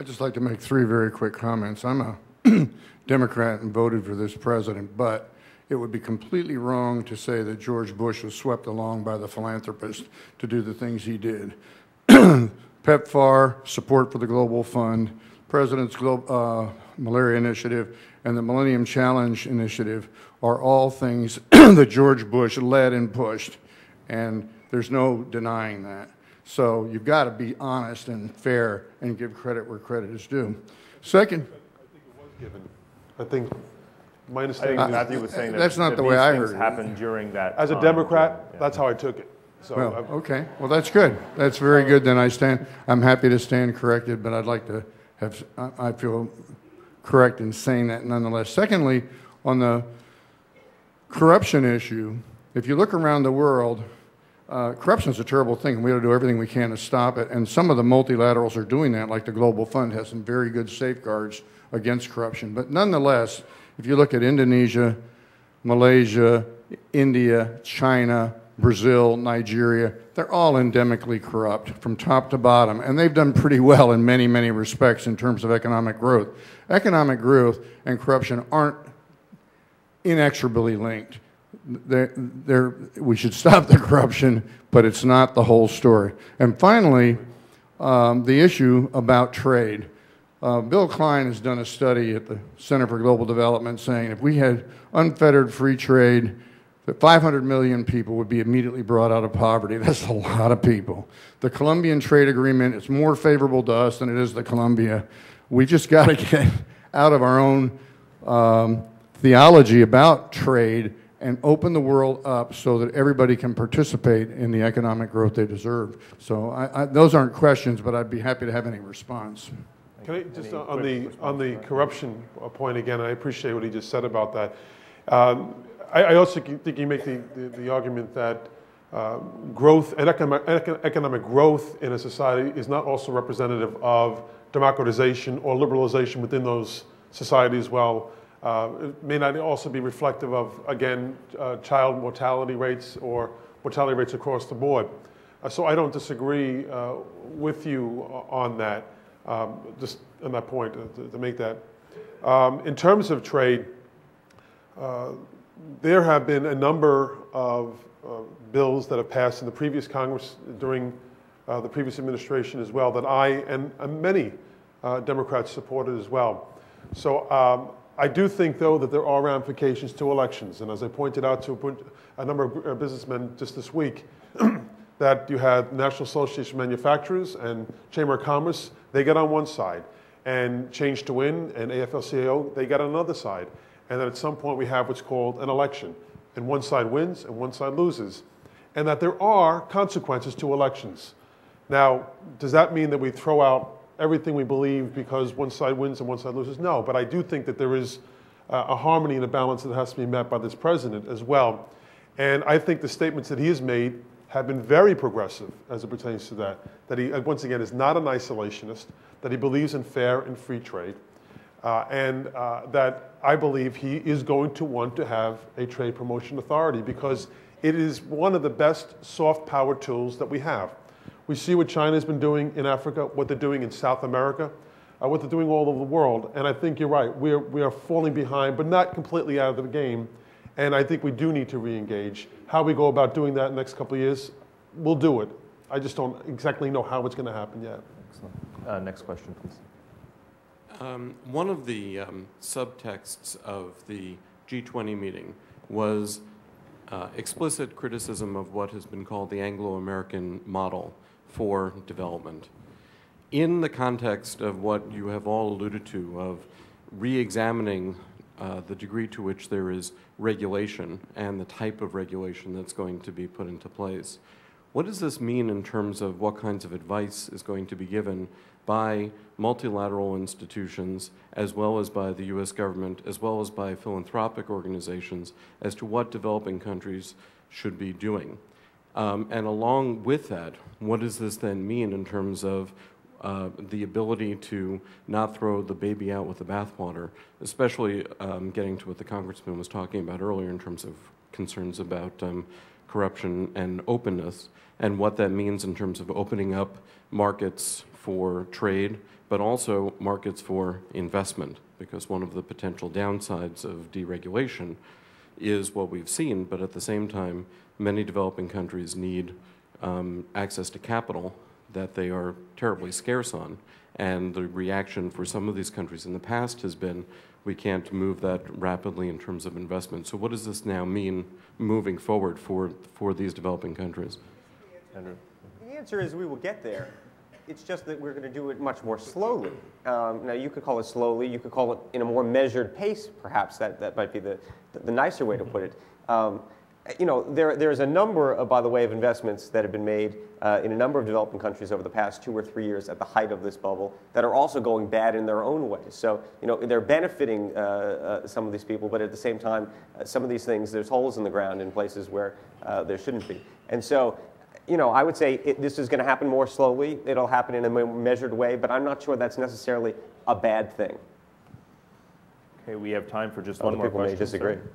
I'd just like to make three very quick comments. I'm a Democrat and voted for this president, but it would be completely wrong to say that George Bush was swept along by the philanthropist to do the things he did. PEPFAR, support for the Global Fund, President's Malaria Initiative, and the Millennium Challenge Initiative are all things that George Bush led and pushed, and there's no denying that. So you've got to be honest and fair and give credit where credit is due. Second, I think it was given. I think my understanding is Matthew was saying that's not the way I heard it. Happened during that. As a Democrat, that's how I took it. So well, okay. Well, that's good. That's very good. Then I'm happy to stand corrected, but I'd like to have, I feel correct in saying that nonetheless. Secondly, on the corruption issue, if you look around the world, corruption is a terrible thing, and we ought to do everything we can to stop it. And some of the multilaterals are doing that, like the Global Fund has some very good safeguards against corruption. But nonetheless, if you look at Indonesia, Malaysia, India, China, Brazil, Nigeria, they're all endemically corrupt from top to bottom, and they've done pretty well in many, many respects in terms of economic growth. Economic growth and corruption aren't inexorably linked. We should stop the corruption, but it's not the whole story. And finally, the issue about trade. Bill Klein has done a study at the Center for Global Development saying if we had unfettered free trade, that 500 million people would be immediately brought out of poverty. That's a lot of people. The Colombian trade agreement is more favorable to us than it is to Colombia. We just got to get out of our own theology about trade and open the world up so that everybody can participate in the economic growth they deserve. So those aren't questions, but I'd be happy to have any response. Can I just on the corruption point again? I appreciate what he just said about that. I also think you make the argument that growth and economic growth in a society is not also representative of democratization or liberalization within those societies. Well, it may not also be reflective of, again, child mortality rates or mortality rates across the board. So I don't disagree with you on that, just on that point to make that. In terms of trade, there have been a number of bills that have passed in the previous Congress during the previous administration as well that I and many Democrats supported as well. So I do think, though, that there are ramifications to elections. And as I pointed out to a number of businessmen just this week, that you had National Association of Manufacturers and Chamber of Commerce, they get on one side. And Change to Win and AFL-CIO, they get on another side. And then at some point we have what's called an election. And one side wins and one side loses. And that there are consequences to elections. Now, does that mean that we throw out everything we believe because one side wins and one side loses? No, but I do think that there is a harmony and a balance that has to be met by this president as well. And I think the statements that he has made have been very progressive as it pertains to that. That he, once again, is not an isolationist, that he believes in fair and free trade, and that I believe he is going to want to have a trade promotion authority because it is one of the best soft power tools that we have. We see what China's been doing in Africa, what they're doing in South America, what they're doing all over the world. And I think you're right. We are falling behind, but not completely out of the game. And I think we do need to re-engage. How we go about doing that in the next couple of years, we'll do it. I just don't exactly know how it's going to happen yet. Excellent. Next question, please. One of the subtexts of the G20 meeting was explicit criticism of what has been called the Anglo-American model for development. In the context of what you have all alluded to, of re-examining the degree to which there is regulation and the type of regulation that's going to be put into place, what does this mean in terms of what kinds of advice is going to be given by multilateral institutions, as well as by the U.S. government, as well as by philanthropic organizations, as to what developing countries should be doing? And along with that, what does this then mean in terms of the ability to not throw the baby out with the bathwater, especially getting to what the congressman was talking about earlier in terms of concerns about corruption and openness, and what that means in terms of opening up markets for trade, but also markets for investment, because one of the potential downsides of deregulation is what we've seen, but at the same time, many developing countries need access to capital that they are terribly scarce on. And the reaction for some of these countries in the past has been, we can't move that rapidly in terms of investment. So what does this now mean moving forward for these developing countries? Andrew? The answer is we will get there. It's just that we're going to do it much more slowly. Now, you could call it slowly. You could call it in a more measured pace, perhaps. That might be the nicer way to put it. You know, there's a number, by the way, of investments that have been made in a number of developing countries over the past 2 or 3 years at the height of this bubble that are also going bad in their own ways. So, you know, they're benefiting some of these people, but at the same time, some of these things, there's holes in the ground in places where there shouldn't be. And so, you know, I would say this is going to happen more slowly. It'll happen in a more measured way, but I'm not sure that's necessarily a bad thing. Okay, we have time for just one more question. Other people may disagree. Sir.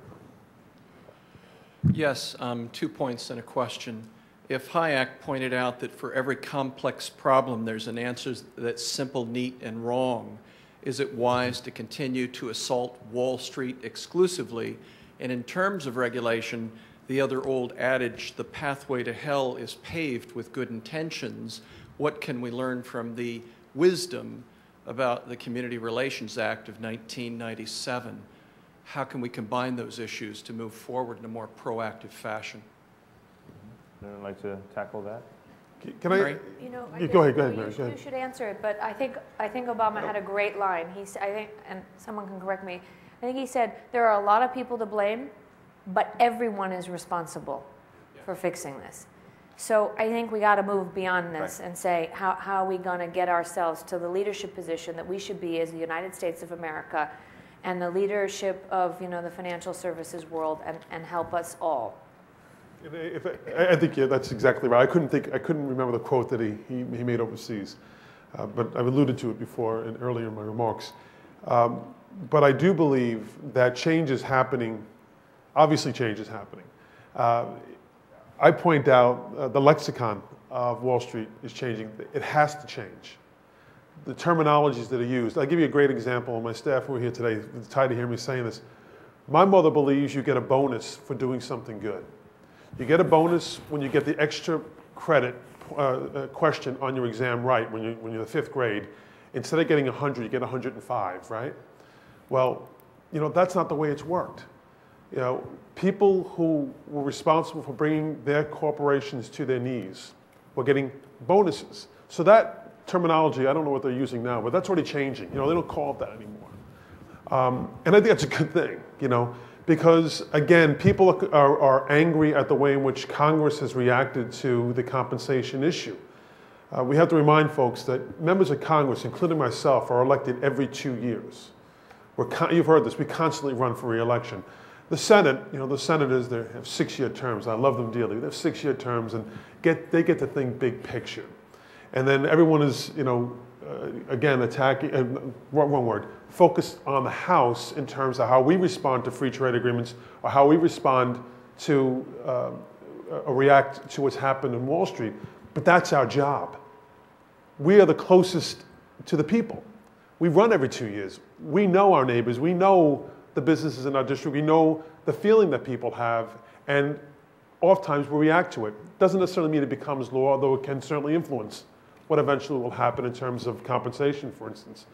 Yes, 2 points and a question. If Hayek pointed out that for every complex problem there's an answer that's simple, neat, and wrong, is it wise to continue to assault Wall Street exclusively? And in terms of regulation, the other old adage, the pathway to hell is paved with good intentions. What can we learn from the wisdom about the Community Relations Act of 1997? How can we combine those issues to move forward in a more proactive fashion? Anyone like to tackle that? Can I? Mary? You know, Go ahead, Mary. You should answer it, but I think Obama had a great line. I think, and someone can correct me, I think he said, there are a lot of people to blame, but everyone is responsible for fixing this. So I think we got to move beyond this and say, how are we going to get ourselves to the leadership position that we should be as the United States of America and the leadership of, you know, the financial services world, and help us all. I think that's exactly right. I couldn't remember the quote that he made overseas, but I've alluded to it before and earlier in my remarks. But I do believe that change is happening. Obviously, change is happening. I point out the lexicon of Wall Street is changing. It has to change. The terminologies that are used. I'll give you a great example. My staff who are here today, it's tired to hear me saying this. My mother believes you get a bonus for doing something good. You get a bonus when you get the extra credit question on your exam right when you're in the 5th grade. Instead of getting 100, you get 105, right? Well, you know, that's not the way it's worked. You know, people who were responsible for bringing their corporations to their knees were getting bonuses. So that terminology, I don't know what they're using now, but that's already changing. You know, they don't call it that anymore. And I think that's a good thing, you know, because, again, people are angry at the way in which Congress has reacted to the compensation issue. We have to remind folks that members of Congress, including myself, are elected every 2 years. You've heard this. We constantly run for re-election. The Senate, you know, the senators, they have 6-year terms. I love them dearly. They have 6-year terms, and they get to think big picture. And then everyone is, you know, again, attacking, wrong word, focused on the House in terms of how we respond to free trade agreements or how we respond to or react to what's happened in Wall Street. But that's our job. We are the closest to the people. We run every 2 years. We know our neighbors. We know the businesses in our district. We know the feeling that people have. And oftentimes we react to it. Doesn't necessarily mean it becomes law, although it can certainly influence what eventually will happen in terms of compensation, for instance.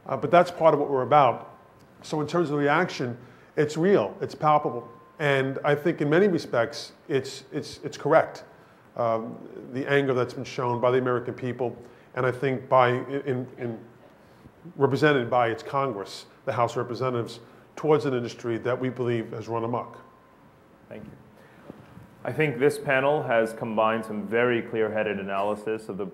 But that's part of what we're about. So in terms of reaction, it's real, it's palpable. And I think in many respects, it's correct. The anger that's been shown by the American people, and I think represented by its Congress, the House of Representatives, towards an industry that we believe has run amok. Thank you. I think this panel has combined some very clear-headed analysis of the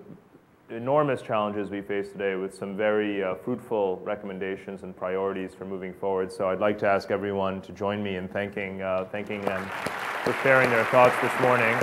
enormous challenges we face today with some very fruitful recommendations and priorities for moving forward. So I'd like to ask everyone to join me in thanking them for sharing their thoughts this morning.